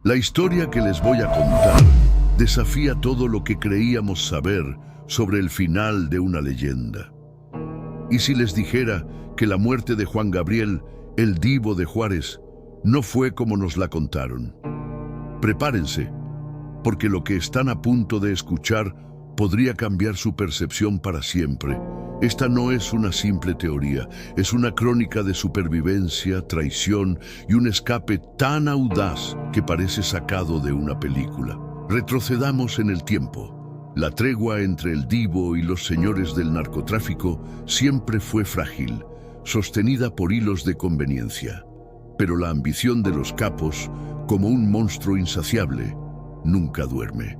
La historia que les voy a contar desafía todo lo que creíamos saber sobre el final de una leyenda. ¿Y si les dijera que la muerte de Juan Gabriel, el Divo de Juárez, no fue como nos la contaron? Prepárense, porque lo que están a punto de escuchar podría cambiar su percepción para siempre. Esta no es una simple teoría, es una crónica de supervivencia, traición y un escape tan audaz que parece sacado de una película. Retrocedamos en el tiempo. La tregua entre el Divo y los señores del narcotráfico siempre fue frágil, sostenida por hilos de conveniencia. Pero la ambición de los capos, como un monstruo insaciable, nunca duerme.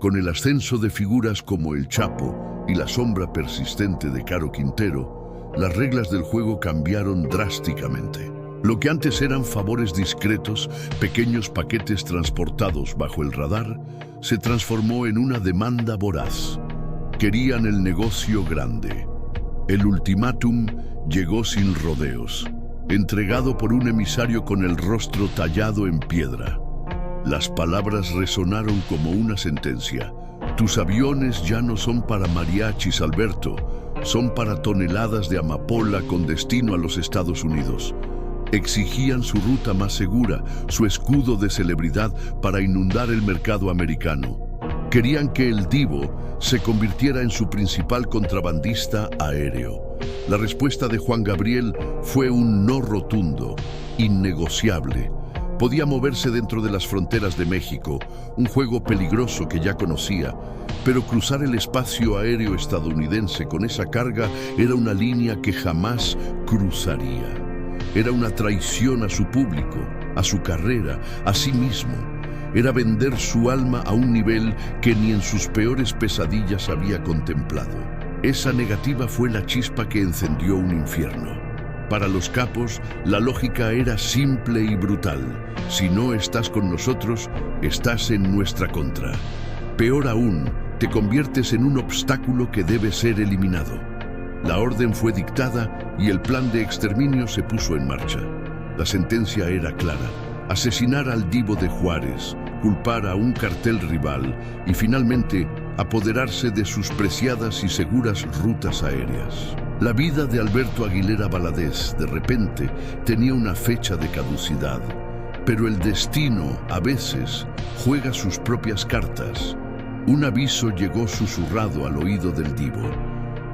Con el ascenso de figuras como el Chapo y la sombra persistente de Caro Quintero, las reglas del juego cambiaron drásticamente. Lo que antes eran favores discretos, pequeños paquetes transportados bajo el radar, se transformó en una demanda voraz. Querían el negocio grande. El ultimátum llegó sin rodeos, entregado por un emisario con el rostro tallado en piedra. Las palabras resonaron como una sentencia. Tus aviones ya no son para mariachis, Alberto, son para toneladas de amapola con destino a los Estados Unidos. Exigían su ruta más segura, su escudo de celebridad para inundar el mercado americano. Querían que el Divo se convirtiera en su principal contrabandista aéreo. La respuesta de Juan Gabriel fue un no rotundo, innegociable. Podía moverse dentro de las fronteras de México, un juego peligroso que ya conocía, pero cruzar el espacio aéreo estadounidense con esa carga era una línea que jamás cruzaría. Era una traición a su público, a su carrera, a sí mismo. Era vender su alma a un nivel que ni en sus peores pesadillas había contemplado. Esa negativa fue la chispa que encendió un infierno. Para los capos, la lógica era simple y brutal. Si no estás con nosotros, estás en nuestra contra. Peor aún, te conviertes en un obstáculo que debe ser eliminado. La orden fue dictada y el plan de exterminio se puso en marcha. La sentencia era clara: asesinar al Divo de Juárez, culpar a un cartel rival y finalmente apoderarse de sus preciadas y seguras rutas aéreas. La vida de Alberto Aguilera Valadez, de repente, tenía una fecha de caducidad, pero el destino, a veces, juega sus propias cartas. Un aviso llegó susurrado al oído del Divo.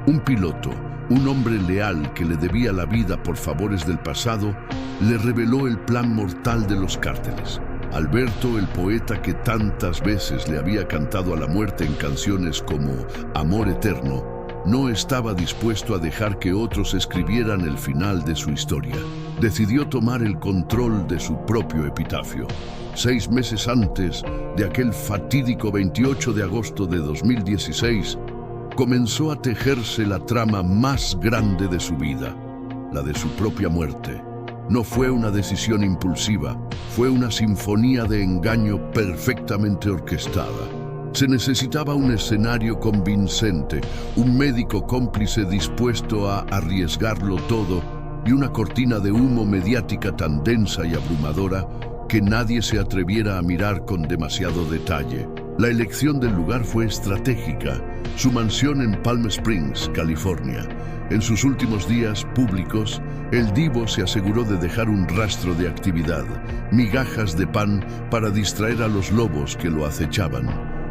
Un piloto, un hombre leal que le debía la vida por favores del pasado, le reveló el plan mortal de los cárteles. Alberto, el poeta que tantas veces le había cantado a la muerte en canciones como Amor Eterno, no estaba dispuesto a dejar que otros escribieran el final de su historia. Decidió tomar el control de su propio epitafio. 6 meses antes de aquel fatídico 28 de agosto de 2016, comenzó a tejerse la trama más grande de su vida, la de su propia muerte. No fue una decisión impulsiva, fue una sinfonía de engaño perfectamente orquestada. Se necesitaba un escenario convincente, un médico cómplice dispuesto a arriesgarlo todo y una cortina de humo mediática tan densa y abrumadora que nadie se atreviera a mirar con demasiado detalle. La elección del lugar fue estratégica, su mansión en Palm Springs, California. En sus últimos días públicos, el Divo se aseguró de dejar un rastro de actividad, migajas de pan para distraer a los lobos que lo acechaban.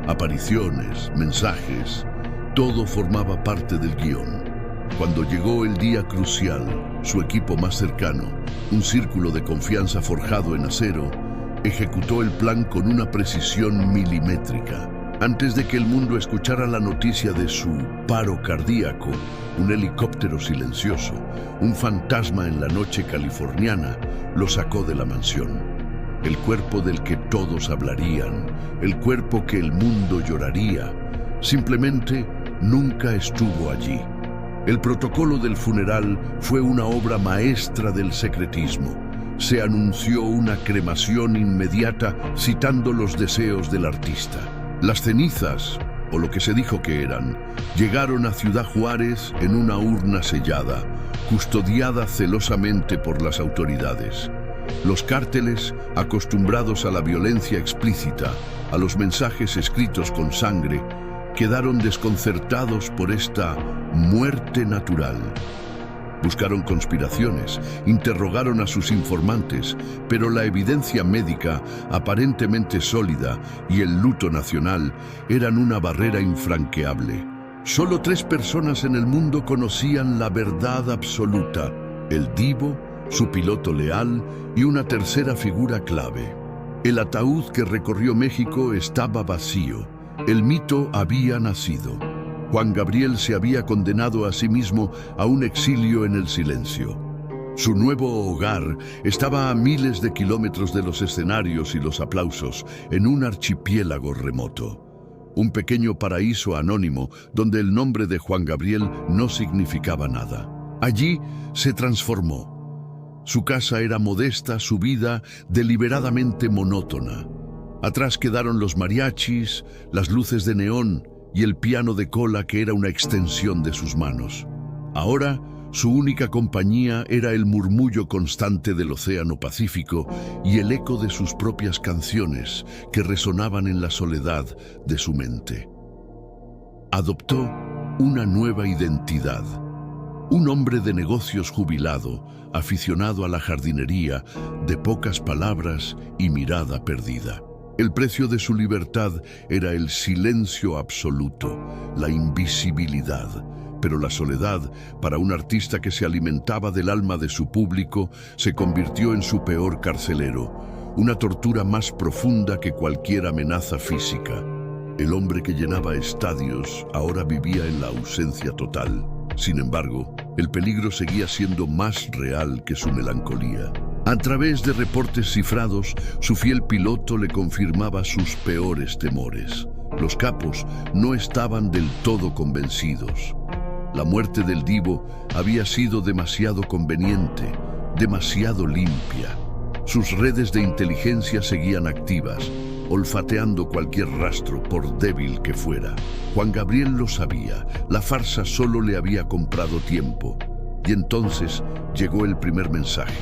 Apariciones, mensajes, todo formaba parte del guión. Cuando llegó el día crucial, su equipo más cercano, un círculo de confianza forjado en acero, ejecutó el plan con una precisión milimétrica. Antes de que el mundo escuchara la noticia de su paro cardíaco, un helicóptero silencioso, un fantasma en la noche californiana, lo sacó de la mansión. El cuerpo del que todos hablarían, el cuerpo que el mundo lloraría, simplemente nunca estuvo allí. El protocolo del funeral fue una obra maestra del secretismo. Se anunció una cremación inmediata citando los deseos del artista. Las cenizas, o lo que se dijo que eran, llegaron a Ciudad Juárez en una urna sellada, custodiada celosamente por las autoridades. Los cárteles, acostumbrados a la violencia explícita, a los mensajes escritos con sangre, quedaron desconcertados por esta muerte natural. Buscaron conspiraciones, interrogaron a sus informantes, pero la evidencia médica, aparentemente sólida, y el luto nacional eran una barrera infranqueable. Solo 3 personas en el mundo conocían la verdad absoluta: el divo, su piloto leal y una tercera figura clave. El ataúd que recorrió México estaba vacío. El mito había nacido. Juan Gabriel se había condenado a sí mismo a un exilio en el silencio. Su nuevo hogar estaba a miles de kilómetros de los escenarios y los aplausos, en un archipiélago remoto. Un pequeño paraíso anónimo donde el nombre de Juan Gabriel no significaba nada. Allí se transformó. Su casa era modesta, su vida deliberadamente monótona. Atrás quedaron los mariachis, las luces de neón y el piano de cola que era una extensión de sus manos. Ahora, su única compañía era el murmullo constante del océano Pacífico y el eco de sus propias canciones que resonaban en la soledad de su mente. Adoptó una nueva identidad. Un hombre de negocios jubilado, aficionado a la jardinería, de pocas palabras y mirada perdida. El precio de su libertad era el silencio absoluto, la invisibilidad. Pero la soledad, para un artista que se alimentaba del alma de su público, se convirtió en su peor carcelero, una tortura más profunda que cualquier amenaza física. El hombre que llenaba estadios ahora vivía en la ausencia total. Sin embargo, el peligro seguía siendo más real que su melancolía. A través de reportes cifrados, su fiel piloto le confirmaba sus peores temores. Los capos no estaban del todo convencidos. La muerte del divo había sido demasiado conveniente, demasiado limpia. Sus redes de inteligencia seguían activas, olfateando cualquier rastro, por débil que fuera. Juan Gabriel lo sabía, la farsa solo le había comprado tiempo. Y entonces llegó el primer mensaje.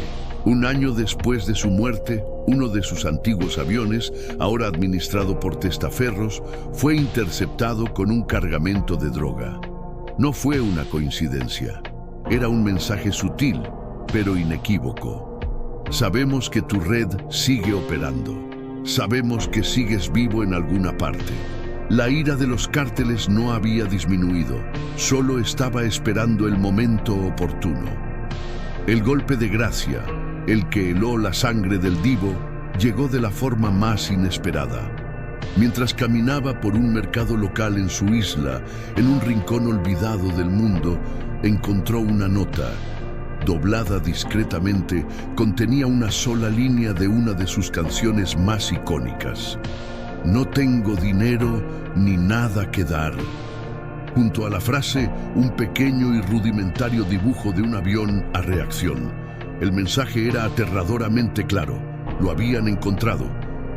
Un año después de su muerte, uno de sus antiguos aviones, ahora administrado por testaferros, fue interceptado con un cargamento de droga. No fue una coincidencia. Era un mensaje sutil, pero inequívoco. Sabemos que tu red sigue operando. Sabemos que sigues vivo en alguna parte. La ira de los cárteles no había disminuido, solo estaba esperando el momento oportuno. El golpe de gracia, el que heló la sangre del divo, llegó de la forma más inesperada. Mientras caminaba por un mercado local en su isla, en un rincón olvidado del mundo, encontró una nota. Doblada discretamente, contenía una sola línea de una de sus canciones más icónicas. No tengo dinero ni nada que dar. Junto a la frase, un pequeño y rudimentario dibujo de un avión a reacción. El mensaje era aterradoramente claro. Lo habían encontrado.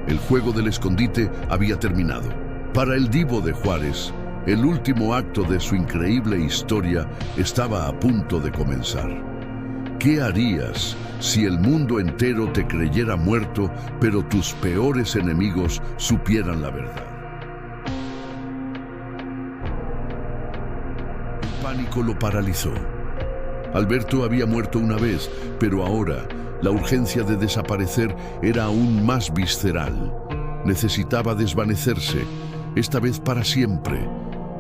El juego del escondite había terminado. Para el divo de Juárez, el último acto de su increíble historia estaba a punto de comenzar. ¿Qué harías si el mundo entero te creyera muerto, pero tus peores enemigos supieran la verdad? El pánico lo paralizó. Alberto había muerto una vez, pero ahora la urgencia de desaparecer era aún más visceral. Necesitaba desvanecerse, esta vez para siempre.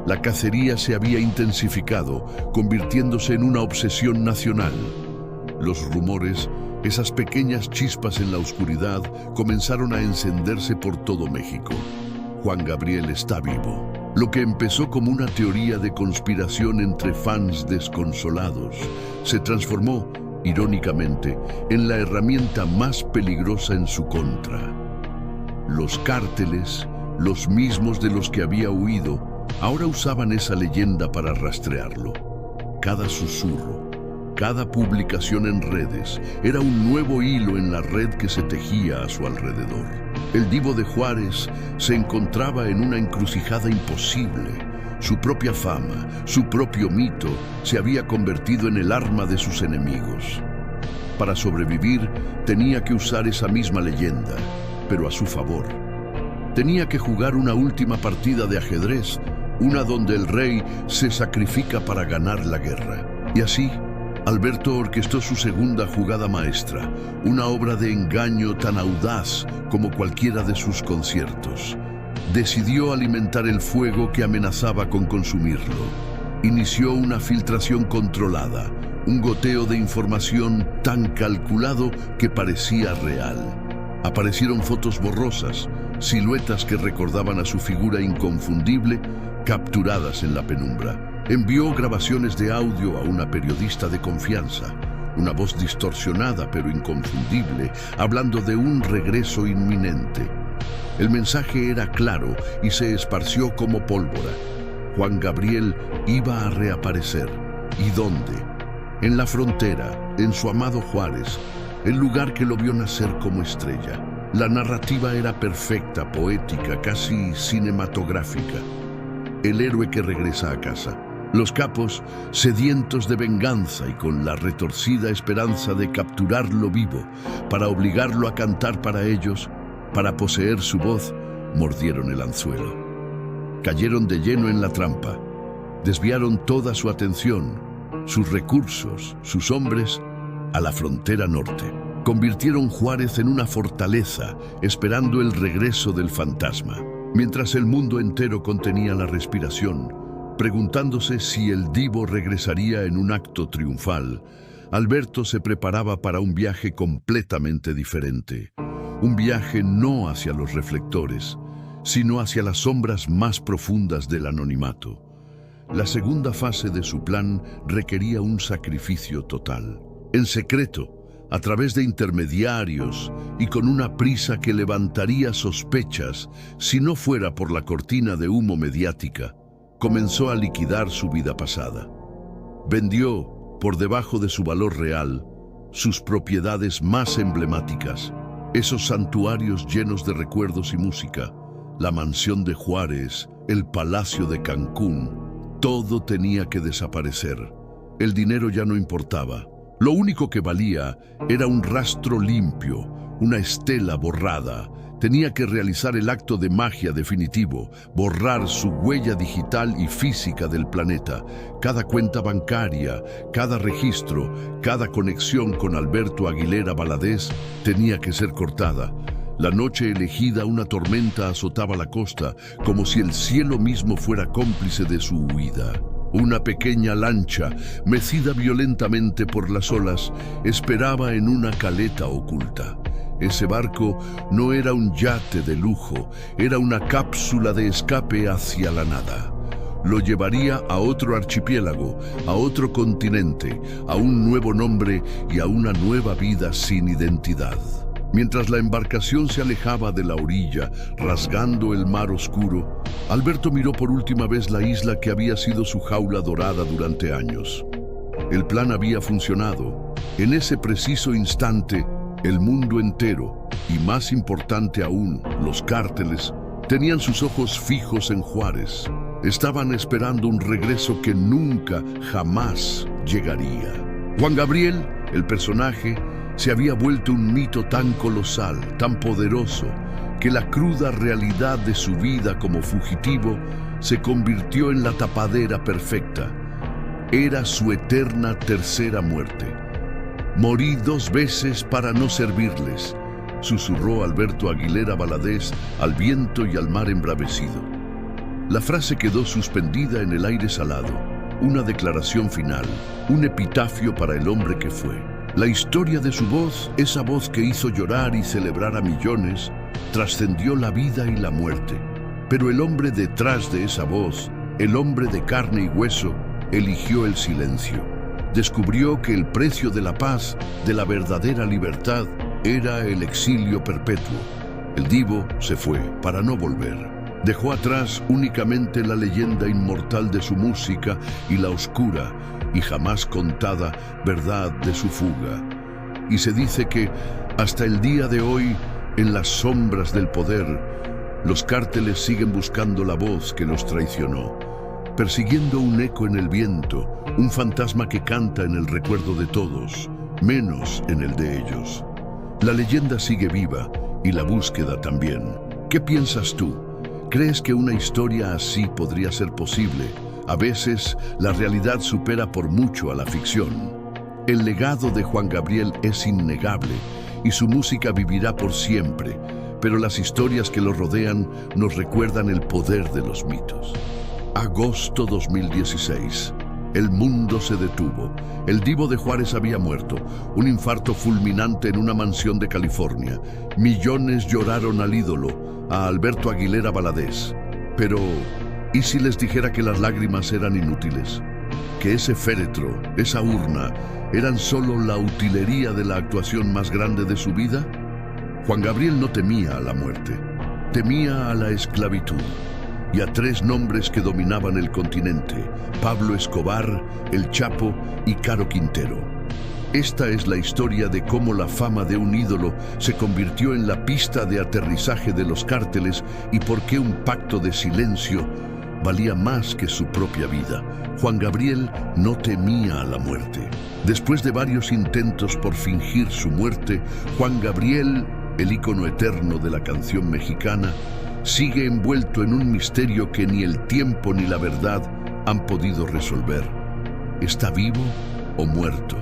La cacería se había intensificado, convirtiéndose en una obsesión nacional. Los rumores, esas pequeñas chispas en la oscuridad, comenzaron a encenderse por todo México. Juan Gabriel está vivo. Lo que empezó como una teoría de conspiración entre fans desconsolados se transformó, irónicamente, en la herramienta más peligrosa en su contra. Los cárteles, los mismos de los que había huido, ahora usaban esa leyenda para rastrearlo. Cada susurro, cada publicación en redes, era un nuevo hilo en la red que se tejía a su alrededor. El divo de Juárez se encontraba en una encrucijada imposible. Su propia fama, su propio mito, se había convertido en el arma de sus enemigos. para sobrevivir, tenía que usar esa misma leyenda, pero a su favor. Tenía que jugar una última partida de ajedrez, una donde el rey se sacrifica para ganar la guerra. Y así, Alberto orquestó su segunda jugada maestra, una obra de engaño tan audaz como cualquiera de sus conciertos. Decidió alimentar el fuego que amenazaba con consumirlo. Inició una filtración controlada, un goteo de información tan calculado que parecía real. Aparecieron fotos borrosas, siluetas que recordaban a su figura inconfundible, capturadas en la penumbra. Envió grabaciones de audio a una periodista de confianza, una voz distorsionada pero inconfundible, hablando de un regreso inminente. El mensaje era claro y se esparció como pólvora. Juan Gabriel iba a reaparecer. ¿Y dónde? En la frontera, en su amado Juárez, el lugar que lo vio nacer como estrella. La narrativa era perfecta, poética, casi cinematográfica. El héroe que regresa a casa. Los capos, sedientos de venganza y con la retorcida esperanza de capturarlo vivo, para obligarlo a cantar para ellos, para poseer su voz, mordieron el anzuelo. Cayeron de lleno en la trampa. Desviaron toda su atención, sus recursos, sus hombres, a la frontera norte. Convirtieron Juárez en una fortaleza, esperando el regreso del fantasma. Mientras el mundo entero contenía la respiración, preguntándose si el divo regresaría en un acto triunfal, Alberto se preparaba para un viaje completamente diferente. Un viaje no hacia los reflectores, sino hacia las sombras más profundas del anonimato. La segunda fase de su plan requería un sacrificio total. En secreto, a través de intermediarios y con una prisa que levantaría sospechas si no fuera por la cortina de humo mediática, comenzó a liquidar su vida pasada. Vendió, por debajo de su valor real, sus propiedades más emblemáticas, esos santuarios llenos de recuerdos y música, la mansión de Juárez, el palacio de Cancún. Todo tenía que desaparecer. El dinero ya no importaba. Lo único que valía era un rastro limpio, una estela borrada. Tenía que realizar el acto de magia definitivo, borrar su huella digital y física del planeta. Cada cuenta bancaria, cada registro, cada conexión con Alberto Aguilera Valadez tenía que ser cortada. La noche elegida, una tormenta azotaba la costa, como si el cielo mismo fuera cómplice de su huida. Una pequeña lancha, mecida violentamente por las olas, esperaba en una caleta oculta. Ese barco no era un yate de lujo, era una cápsula de escape hacia la nada. Lo llevaría a otro archipiélago, a otro continente, a un nuevo nombre y a una nueva vida sin identidad. Mientras la embarcación se alejaba de la orilla, rasgando el mar oscuro, Alberto miró por última vez la isla que había sido su jaula dorada durante años. El plan había funcionado. En ese preciso instante, el mundo entero, y más importante aún, los cárteles, tenían sus ojos fijos en Juárez. Estaban esperando un regreso que nunca, jamás llegaría. Juan Gabriel, el personaje, se había vuelto un mito tan colosal, tan poderoso, que la cruda realidad de su vida como fugitivo se convirtió en la tapadera perfecta. Era su eterna tercera muerte. «Morí 2 veces para no servirles», susurró Alberto Aguilera Valadez al viento y al mar embravecido. La frase quedó suspendida en el aire salado, una declaración final, un epitafio para el hombre que fue. La historia de su voz, esa voz que hizo llorar y celebrar a millones, trascendió la vida y la muerte. Pero el hombre detrás de esa voz, el hombre de carne y hueso, eligió el silencio. Descubrió que el precio de la paz, de la verdadera libertad, era el exilio perpetuo. El divo se fue para no volver. Dejó atrás únicamente la leyenda inmortal de su música y la oscura y jamás contada verdad de su fuga. Y se dice que, hasta el día de hoy, en las sombras del poder, los cárteles siguen buscando la voz que los traicionó, persiguiendo un eco en el viento, un fantasma que canta en el recuerdo de todos, menos en el de ellos. La leyenda sigue viva y la búsqueda también. ¿Qué piensas tú? ¿Crees que una historia así podría ser posible? A veces, la realidad supera por mucho a la ficción. El legado de Juan Gabriel es innegable y su música vivirá por siempre, pero las historias que lo rodean nos recuerdan el poder de los mitos. Agosto 2016. El mundo se detuvo. El Divo de Juárez había muerto. Un infarto fulminante en una mansión de California. Millones lloraron al ídolo, a Alberto Aguilera Valadez. Pero, ¿y si les dijera que las lágrimas eran inútiles? Que ese féretro, esa urna, eran solo la utilería de la actuación más grande de su vida? Juan Gabriel no temía a la muerte, temía a la esclavitud y a tres nombres que dominaban el continente: Pablo Escobar, El Chapo y Caro Quintero. Esta es la historia de cómo la fama de un ídolo se convirtió en la pista de aterrizaje de los cárteles y por qué un pacto de silencio valía más que su propia vida. Juan Gabriel no temía a la muerte. Después de varios intentos por fingir su muerte, Juan Gabriel, el ícono eterno de la canción mexicana, sigue envuelto en un misterio que ni el tiempo ni la verdad han podido resolver. ¿Está vivo o muerto?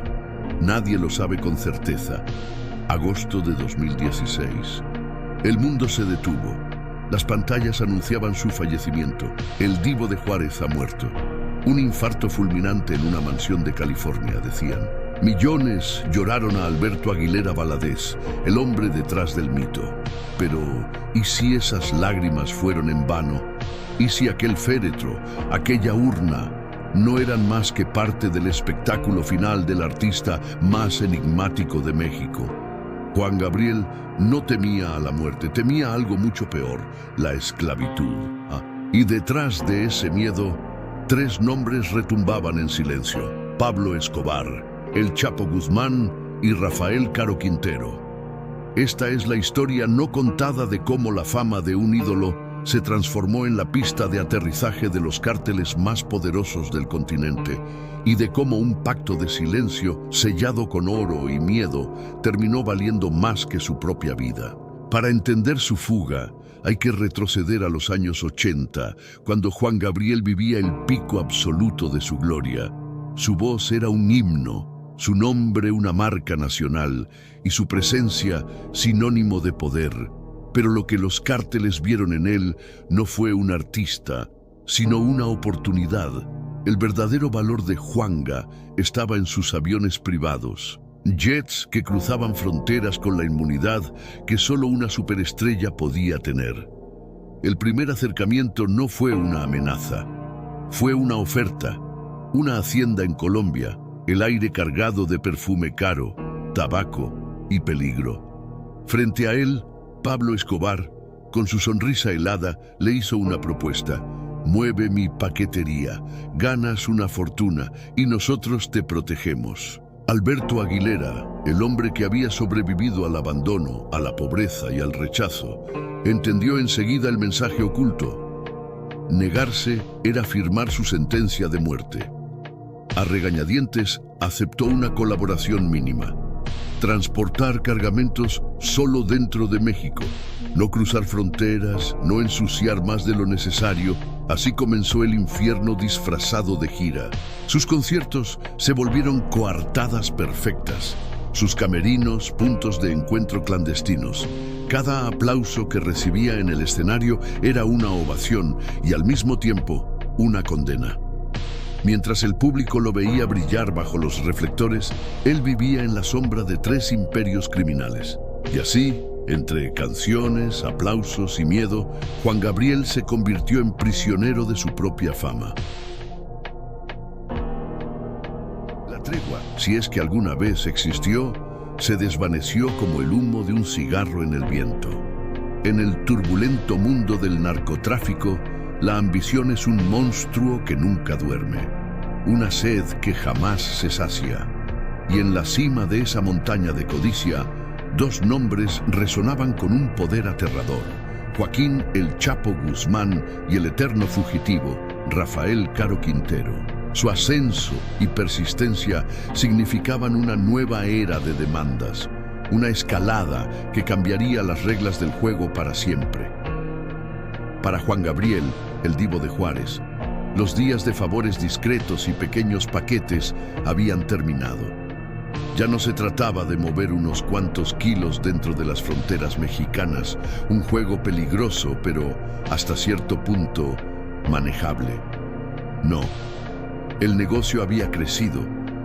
Nadie lo sabe con certeza. Agosto de 2016. El mundo se detuvo. Las pantallas anunciaban su fallecimiento. El Divo de Juárez ha muerto. Un infarto fulminante en una mansión de California, decían. Millones lloraron a Alberto Aguilera Valadez, el hombre detrás del mito. Pero, ¿y si esas lágrimas fueron en vano? ¿Y si aquel féretro, aquella urna, no eran más que parte del espectáculo final del artista más enigmático de México? Juan Gabriel no temía a la muerte, temía algo mucho peor: la esclavitud. Y detrás de ese miedo, tres nombres retumbaban en silencio: Pablo Escobar, El Chapo Guzmán y Rafael Caro Quintero. Esta es la historia no contada de cómo la fama de un ídolo se transformó en la pista de aterrizaje de los cárteles más poderosos del continente y de cómo un pacto de silencio sellado con oro y miedo terminó valiendo más que su propia vida. Para entender su fuga, hay que retroceder a los años 80, cuando Juan Gabriel vivía el pico absoluto de su gloria. Su voz era un himno, su nombre una marca nacional y su presencia sinónimo de poder. Pero lo que los cárteles vieron en él no fue un artista, sino una oportunidad. El verdadero valor de Juanga estaba en sus aviones privados, jets que cruzaban fronteras con la inmunidad que solo una superestrella podía tener. El primer acercamiento no fue una amenaza, fue una oferta, una hacienda en Colombia, el aire cargado de perfume caro, tabaco y peligro. Frente a él, Pablo Escobar, con su sonrisa helada, le hizo una propuesta: mueve mi paquetería, ganas una fortuna y nosotros te protegemos. Alberto Aguilera, el hombre que había sobrevivido al abandono, a la pobreza y al rechazo, entendió enseguida el mensaje oculto. Negarse era firmar su sentencia de muerte. A regañadientes aceptó una colaboración mínima: transportar cargamentos solo dentro de México, no cruzar fronteras, no ensuciar más de lo necesario. Así comenzó el infierno disfrazado de gira. Sus conciertos se volvieron coartadas perfectas, sus camerinos puntos de encuentro clandestinos. Cada aplauso que recibía en el escenario era una ovación y al mismo tiempo una condena. Mientras el público lo veía brillar bajo los reflectores, él vivía en la sombra de tres imperios criminales. Y así, entre canciones, aplausos y miedo, Juan Gabriel se convirtió en prisionero de su propia fama. La tregua, si es que alguna vez existió, se desvaneció como el humo de un cigarro en el viento. En el turbulento mundo del narcotráfico, la ambición es un monstruo que nunca duerme, una sed que jamás se sacia. Y en la cima de esa montaña de codicia, dos nombres resonaban con un poder aterrador: Joaquín El Chapo Guzmán y el eterno fugitivo, Rafael Caro Quintero. Su ascenso y persistencia significaban una nueva era de demandas, una escalada que cambiaría las reglas del juego para siempre. Para Juan Gabriel, el Divo de Juárez, los días de favores discretos y pequeños paquetes habían terminado. Ya no se trataba de mover unos cuantos kilos dentro de las fronteras mexicanas, un juego peligroso, pero hasta cierto punto manejable. No, el negocio había crecido,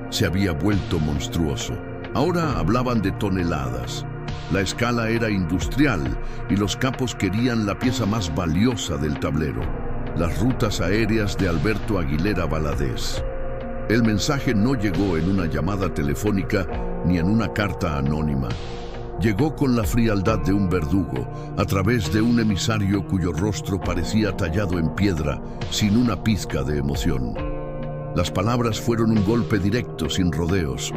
se había vuelto monstruoso. Ahora hablaban de toneladas. La escala era industrial y los capos querían la pieza más valiosa del tablero, las rutas aéreas de Alberto Aguilera Valadez. El mensaje no llegó en una llamada telefónica ni en una carta anónima. Llegó con la frialdad de un verdugo, a través de un emisario cuyo rostro parecía tallado en piedra, sin una pizca de emoción. Las palabras fueron un golpe directo, sin rodeos.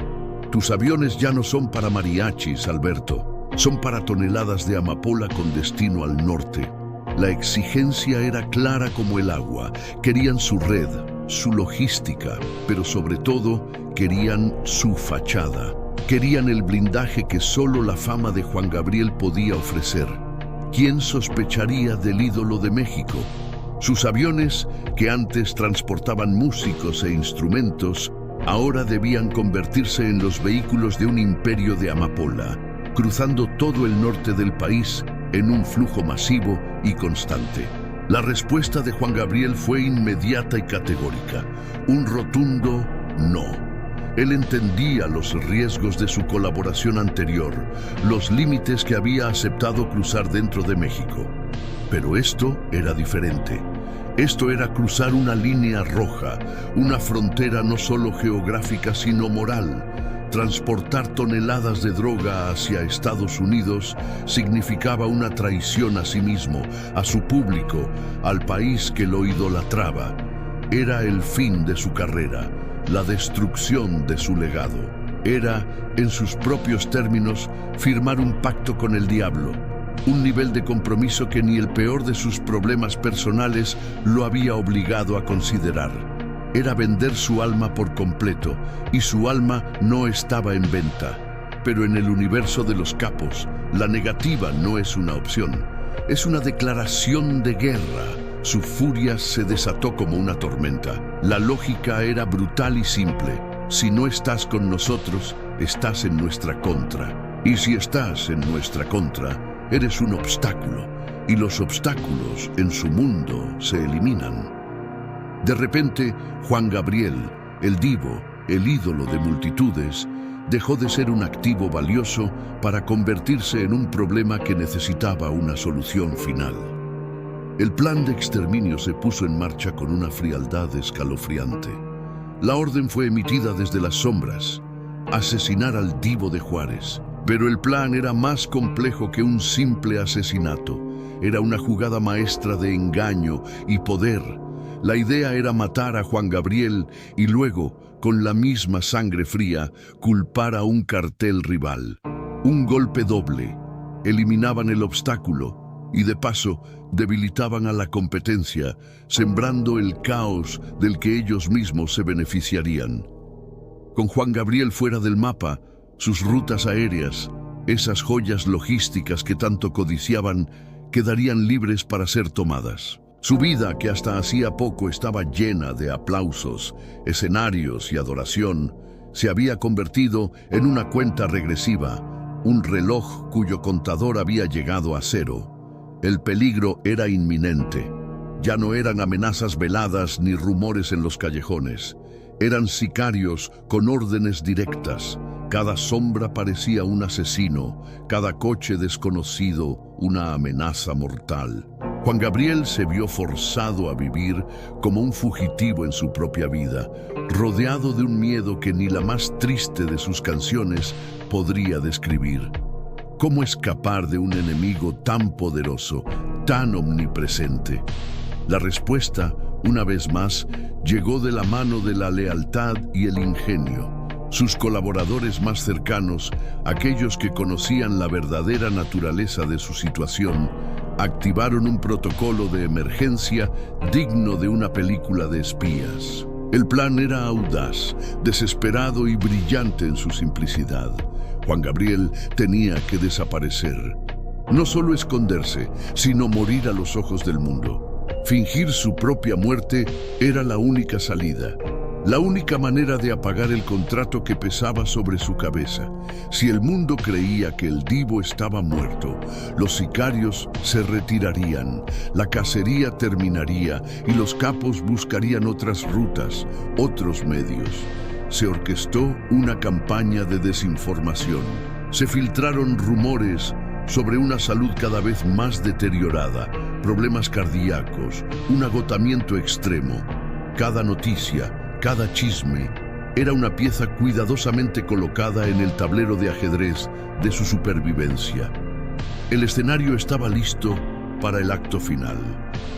Tus aviones ya no son para mariachis, Alberto. Son para toneladas de amapola con destino al norte. La exigencia era clara como el agua. Querían su red, su logística, pero sobre todo querían su fachada. Querían el blindaje que solo la fama de Juan Gabriel podía ofrecer. ¿Quién sospecharía del ídolo de México? Sus aviones, que antes transportaban músicos e instrumentos, ahora debían convertirse en los vehículos de un imperio de amapola, cruzando todo el norte del país en un flujo masivo y constante. La respuesta de Juan Gabriel fue inmediata y categórica, un rotundo no. Él entendía los riesgos de su colaboración anterior, los límites que había aceptado cruzar dentro de México. Pero esto era diferente. Esto era cruzar una línea roja, una frontera no solo geográfica sino moral. Transportar toneladas de droga hacia Estados Unidos significaba una traición a sí mismo, a su público, al país que lo idolatraba. Era el fin de su carrera, la destrucción de su legado. Era, en sus propios términos, firmar un pacto con el diablo. Un nivel de compromiso que ni el peor de sus problemas personales lo había obligado a considerar. Era vender su alma por completo, y su alma no estaba en venta. Pero en el universo de los capos, la negativa no es una opción, es una declaración de guerra. Su furia se desató como una tormenta. La lógica era brutal y simple. Si no estás con nosotros, estás en nuestra contra. Y si estás en nuestra contra, eres un obstáculo, y los obstáculos en su mundo se eliminan. De repente, Juan Gabriel, el divo, el ídolo de multitudes, dejó de ser un activo valioso para convertirse en un problema que necesitaba una solución final. El plan de exterminio se puso en marcha con una frialdad escalofriante. La orden fue emitida desde las sombras: asesinar al Divo de Juárez. Pero el plan era más complejo que un simple asesinato. Era una jugada maestra de engaño y poder. La idea era matar a Juan Gabriel y luego, con la misma sangre fría, culpar a un cartel rival. Un golpe doble. Eliminaban el obstáculo y de paso debilitaban a la competencia, sembrando el caos del que ellos mismos se beneficiarían. Con Juan Gabriel fuera del mapa, sus rutas aéreas, esas joyas logísticas que tanto codiciaban, quedarían libres para ser tomadas. Su vida, que hasta hacía poco estaba llena de aplausos, escenarios y adoración, se había convertido en una cuenta regresiva, un reloj cuyo contador había llegado a cero. El peligro era inminente. Ya no eran amenazas veladas ni rumores en los callejones. Eran sicarios con órdenes directas. Cada sombra parecía un asesino, cada coche desconocido una amenaza mortal. Juan Gabriel se vio forzado a vivir como un fugitivo en su propia vida, rodeado de un miedo que ni la más triste de sus canciones podría describir. ¿Cómo escapar de un enemigo tan poderoso, tan omnipresente? La respuesta, una vez más, llegó de la mano de la lealtad y el ingenio. Sus colaboradores más cercanos, aquellos que conocían la verdadera naturaleza de su situación, activaron un protocolo de emergencia digno de una película de espías. El plan era audaz, desesperado y brillante en su simplicidad. Juan Gabriel tenía que desaparecer. No solo esconderse, sino morir a los ojos del mundo. Fingir su propia muerte era la única salida. La única manera de apagar el contrato que pesaba sobre su cabeza. Si el mundo creía que el divo estaba muerto, los sicarios se retirarían, la cacería terminaría y los capos buscarían otras rutas, otros medios. Se orquestó una campaña de desinformación. Se filtraron rumores sobre una salud cada vez más deteriorada, problemas cardíacos, un agotamiento extremo. Cada noticia, cada chisme, era una pieza cuidadosamente colocada en el tablero de ajedrez de su supervivencia. El escenario estaba listo para el acto final.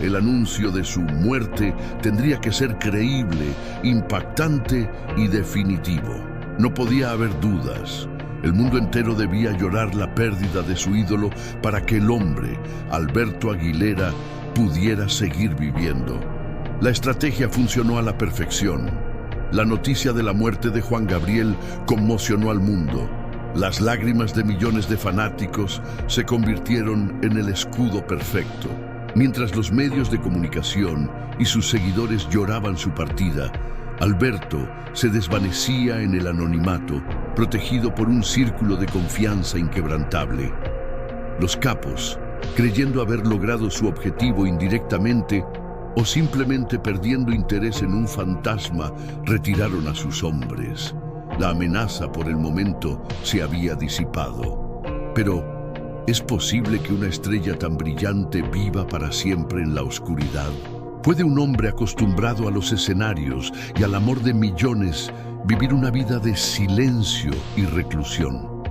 El anuncio de su muerte tendría que ser creíble, impactante y definitivo. No podía haber dudas. El mundo entero debía llorar la pérdida de su ídolo para que el hombre, Alberto Aguilera, pudiera seguir viviendo. La estrategia funcionó a la perfección. La noticia de la muerte de Juan Gabriel conmocionó al mundo. Las lágrimas de millones de fanáticos se convirtieron en el escudo perfecto. Mientras los medios de comunicación y sus seguidores lloraban su partida, Alberto se desvanecía en el anonimato, protegido por un círculo de confianza inquebrantable. Los capos, creyendo haber logrado su objetivo indirectamente, o simplemente perdiendo interés en un fantasma, retiraron a sus hombres. La amenaza por el momento se había disipado. Pero, ¿es posible que una estrella tan brillante viva para siempre en la oscuridad? ¿Puede un hombre acostumbrado a los escenarios y al amor de millones vivir una vida de silencio y reclusión?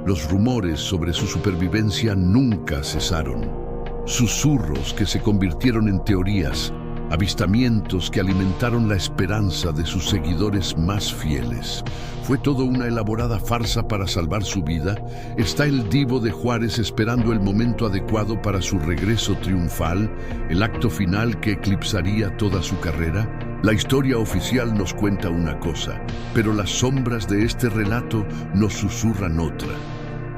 Los rumores sobre su supervivencia nunca cesaron. Susurros que se convirtieron en teorías, avistamientos que alimentaron la esperanza de sus seguidores más fieles. ¿Fue todo una elaborada farsa para salvar su vida? ¿Está el divo de Juárez esperando el momento adecuado para su regreso triunfal, el acto final que eclipsaría toda su carrera? La historia oficial nos cuenta una cosa, pero las sombras de este relato nos susurran otra.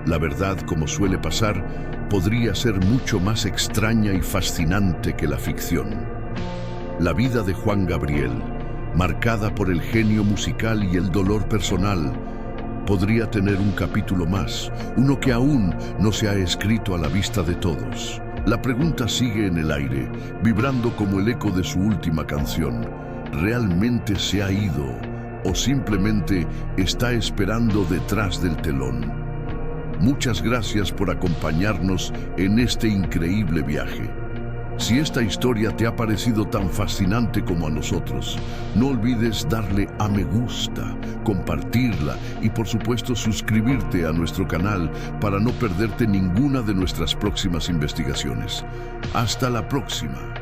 La verdad, como suele pasar, podría ser mucho más extraña y fascinante que la ficción. La vida de Juan Gabriel, marcada por el genio musical y el dolor personal, podría tener un capítulo más, uno que aún no se ha escrito a la vista de todos. La pregunta sigue en el aire, vibrando como el eco de su última canción. ¿Realmente se ha ido o simplemente está esperando detrás del telón? Muchas gracias por acompañarnos en este increíble viaje. Si esta historia te ha parecido tan fascinante como a nosotros, no olvides darle a me gusta, compartirla y por supuesto suscribirte a nuestro canal para no perderte ninguna de nuestras próximas investigaciones. Hasta la próxima.